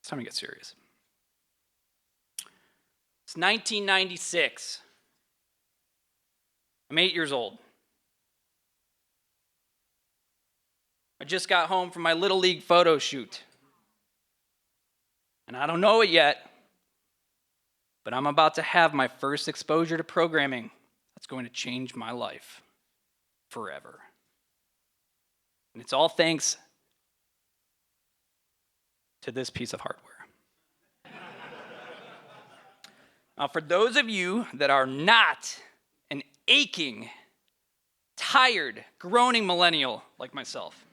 It's time to get serious. It's 1996. I'm 8 years old. I just got home from my Little League photo shoot. And I don't know it yet, but I'm about to have my first exposure to programming that's going to change my life forever. And it's all thanks to this piece of hardware. Now, for those of you that are not an aching, tired, groaning millennial like myself,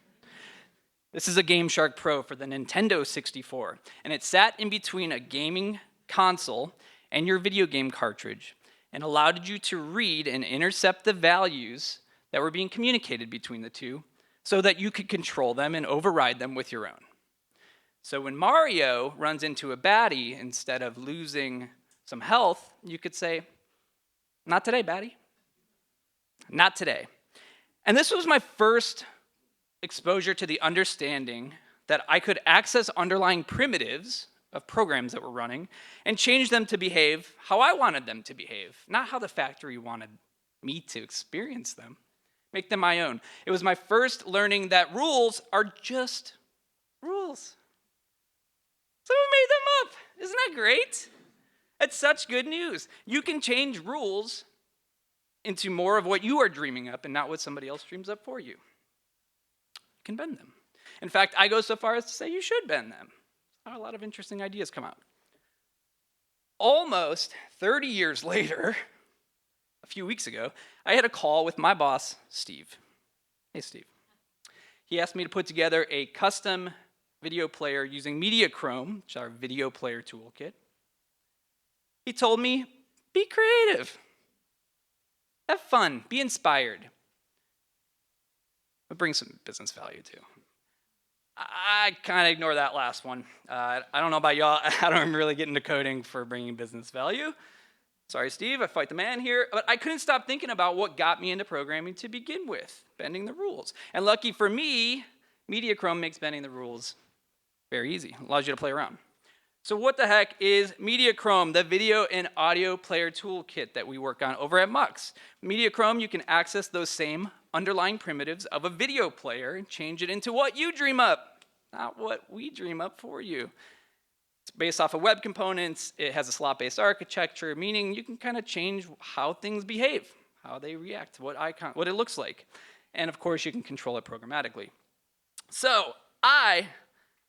this is a GameShark Pro for the Nintendo 64, and it sat in between a gaming console and your video game cartridge and allowed you to read and intercept the values that were being communicated between the two so that you could control them and override them with your own. So when Mario runs into a baddie, instead of losing some health, you could say, "Not today, baddie. Not today." And this was my first exposure to the understanding that I could access underlying primitives of programs that were running and change them to behave how I wanted them to behave, not how the factory wanted me to experience them. Make them my own. It was my first learning that rules are just rules. Someone made them up. Isn't that great? It's such good news. You can change rules into more of what you are dreaming up and not what somebody else dreams up for you. You can bend them. In fact, I go so far as to say you should bend them. A lot of interesting ideas come out. Almost 30 years later, a few weeks ago, I had a call with my boss, Steve. Hey, Steve. He asked me to put together a custom video player using MediaChrome, which is our video player toolkit. He told me, be creative. Have fun. Be inspired. But bring some business value, too. I kind of ignore that last one. I don't know about y'all. I don't really get into coding for bringing business value. Sorry, Steve, I fight the man here. But I couldn't stop thinking about what got me into programming to begin with, bending the rules. And lucky for me, MediaChrome makes bending the rules very easy. It allows you to play around. So what the heck is MediaChrome, the video and audio player toolkit that we work on over at Mux? MediaChrome, you can access those same underlying primitives of a video player and change it into what you dream up, not what we dream up for you. It's based off of web components. It has a slot-based architecture, meaning you can kind of change how things behave, how they react, what it looks like. And of course, you can control it programmatically. So I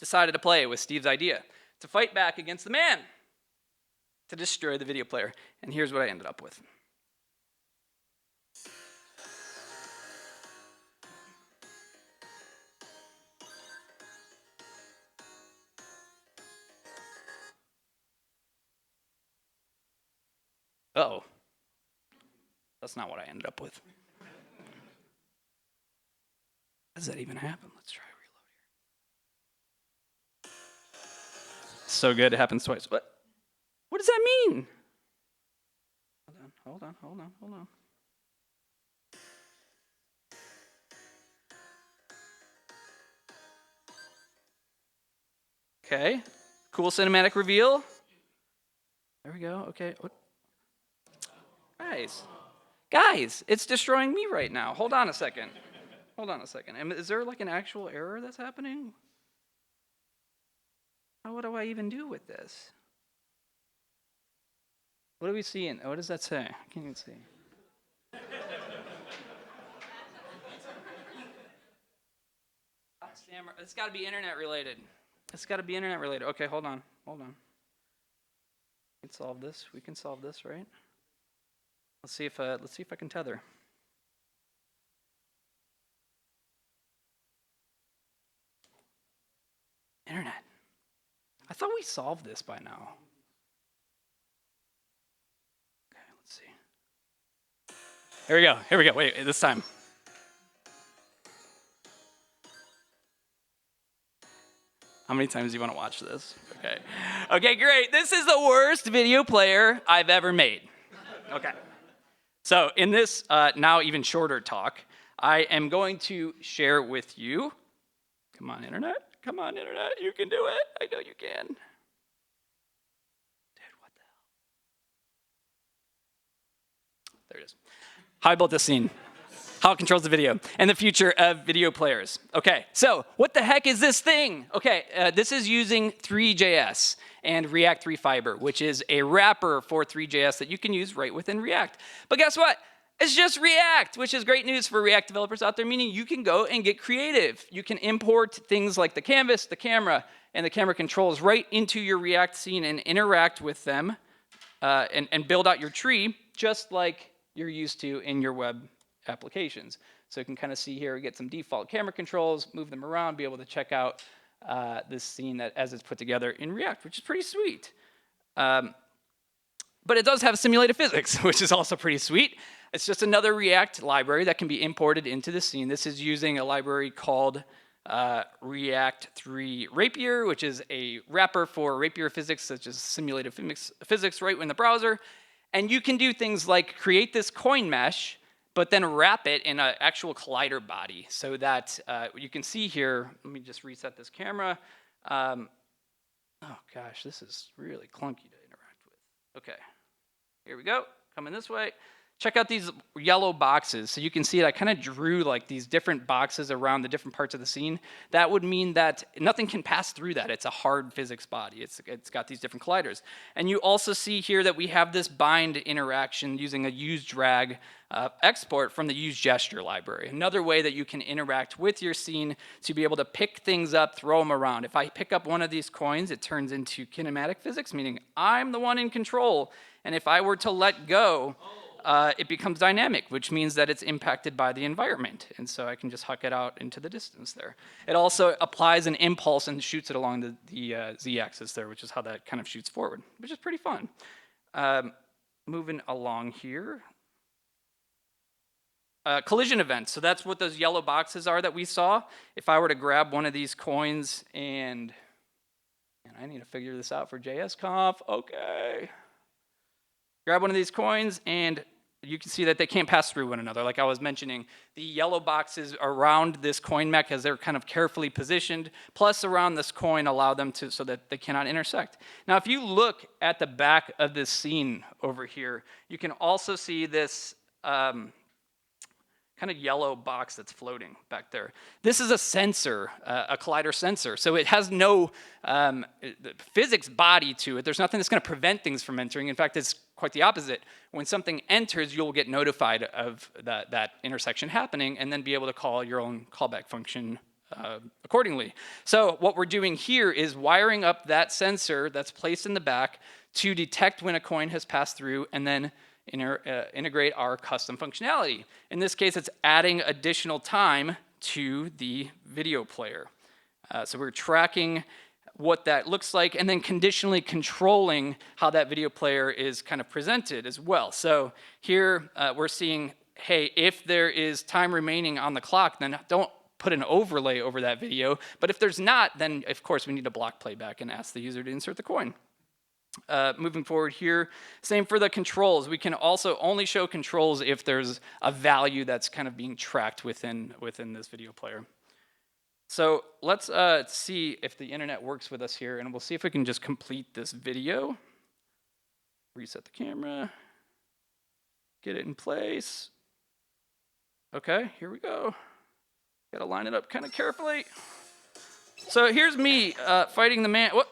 decided to play with Steve's idea, to fight back against the man, to destroy the video player. And here's what I ended up with. Uh-oh. That's not what I ended up with. How does that even happen? Let's try reload here. So good, it happens twice. What does that mean? Hold on. Okay, cool cinematic reveal. There we go, okay. Guys, it's destroying me right now. Hold on a second. Is there like an actual error that's happening? What do I even do with this? What are we seeing? What does that say? I can't even see. It's got to be internet related. Okay, hold on. We can solve this, right? Let's see if I can tether. Internet. I thought we solved this by now. Okay, let's see. Here we go. Wait, this time. How many times do you want to watch this? Okay, great. This is the worst video player I've ever made. Okay. So in this now even shorter talk, I am going to share with you, come on internet, you can do it, I know you can. There it is. How I built this scene. How it controls the video, and the future of video players. Okay, so what the heck is this thing? Okay, this is using Three.js and React 3 Fiber, which is a wrapper for Three.js that you can use right within React. But guess what? It's just React, which is great news for React developers out there, meaning you can go and get creative. You can import things like the canvas, the camera, and the camera controls right into your React scene and interact with them and build out your tree just like you're used to in your web applications. So you can kind of see here, get some default camera controls, move them around, be able to check out this scene that as it's put together in React, which is pretty sweet. But it does have simulated physics, which is also pretty sweet. It's just another React library that can be imported into the scene. This is using a library called React 3 Rapier, which is a wrapper for Rapier physics, such as simulated physics right in the browser. And you can do things like create this coin mesh, but then wrap it in an actual collider body so that you can see here, let me just reset this camera. Oh gosh, this is really clunky to interact with. Okay, here we go, coming this way. Check out these yellow boxes. So you can see it, I kind of drew like these different boxes around the different parts of the scene. That would mean that nothing can pass through that. It's a hard physics body. It's got these different colliders. And you also see here that we have this bind interaction using a use drag export from the use gesture library. Another way that you can interact with your scene to be able to pick things up, throw them around. If I pick up one of these coins, it turns into kinematic physics, meaning I'm the one in control. And if I were to let go, it becomes dynamic, which means that it's impacted by the environment. And so I can just huck it out into the distance there. It also applies an impulse and shoots it along the z-axis there, which is how that kind of shoots forward, which is pretty fun. Moving along here. Collision events. So that's what those yellow boxes are that we saw. If I were to grab one of these coins and I need to figure this out for JSConf. Okay. Grab one of these coins and you can see that they can't pass through one another. Like I was mentioning, the yellow boxes around this coin mech as they're kind of carefully positioned, plus around this coin allow them to, so that they cannot intersect. Now, if you look at the back of this scene over here, you can also see this kind of yellow box that's floating back there. This is a sensor, a collider sensor. So it has no physics body to it. There's nothing that's going to prevent things from entering. In fact, it's quite the opposite. When something enters, you'll get notified of that intersection happening and then be able to call your own callback function accordingly. So what we're doing here is wiring up that sensor that's placed in the back to detect when a coin has passed through and then integrate our custom functionality. In this case, it's adding additional time to the video player. So we're tracking what that looks like and then conditionally controlling how that video player is kind of presented as well. So here we're seeing, hey, if there is time remaining on the clock, then don't put an overlay over that video. But if there's not, then of course we need to block playback and ask the user to insert the coin. Moving forward here, same for the controls. We can also only show controls if there's a value that's kind of being tracked within this video player. So let's see if the internet works with us here, and we'll see if we can just complete this video. Reset the camera, get it in place. Okay, here we go. Gotta line it up kind of carefully. So here's me fighting the man. What?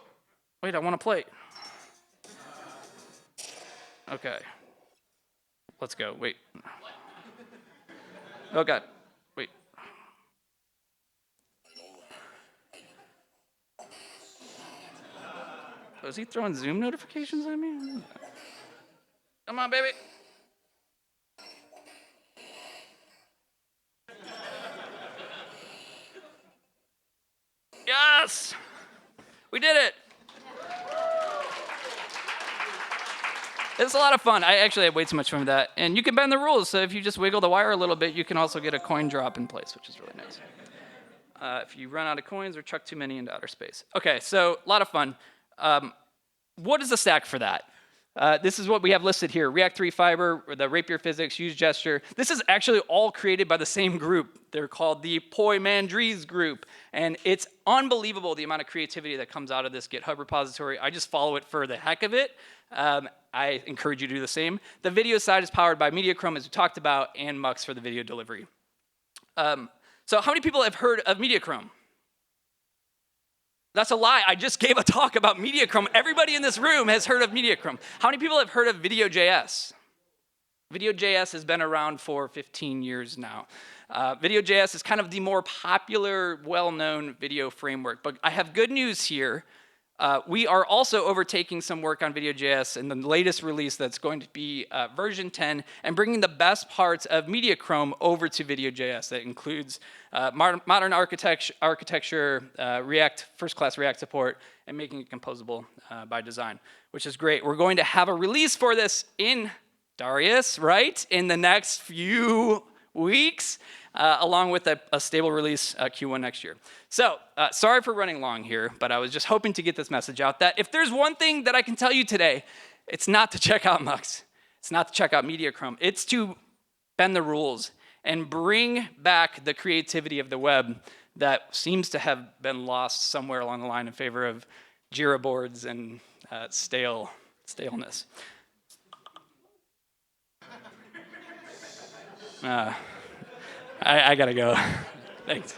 Wait, I want to play. Okay. Let's go. Wait. Oh, God. Wait. Oh, is he throwing Zoom notifications at me? Come on, baby. Yes! We did it! It's a lot of fun. I actually had way too much fun with that. And you can bend the rules, so if you just wiggle the wire a little bit, you can also get a coin drop in place, which is really nice. If you run out of coins or chuck too many into outer space. Okay, so a lot of fun. What is the stack for that? This is what we have listed here: React 3 Fiber, the Rapier Physics, Use Gesture. This is actually all created by the same group. They're called the Poimandres group. And it's unbelievable the amount of creativity that comes out of this GitHub repository. I just follow it for the heck of it. I encourage you to do the same. The video side is powered by MediaChrome, as we talked about, and Mux for the video delivery. So how many people have heard of MediaChrome? That's a lie. I just gave a talk about MediaChrome. Everybody in this room has heard of MediaChrome. How many people have heard of Video.js? Video.js has been around for 15 years now. Video.js is kind of the more popular, well-known video framework. But I have good news here. We are also overtaking some work on Video.js in the latest release that's going to be version 10 and bringing the best parts of MediaChrome over to Video.js. That includes modern architecture, React, first-class React support, and making it composable by design, which is great. We're going to have a release for this in Darius, right, in the next few weeks, along with a stable release Q1 next year. So, sorry for running long here, but I was just hoping to get this message out that if there's one thing that I can tell you today, it's not to check out Mux. It's not to check out MediaChrome. It's to bend the rules and bring back the creativity of the web that seems to have been lost somewhere along the line in favor of Jira boards and staleness. I gotta go. Thanks.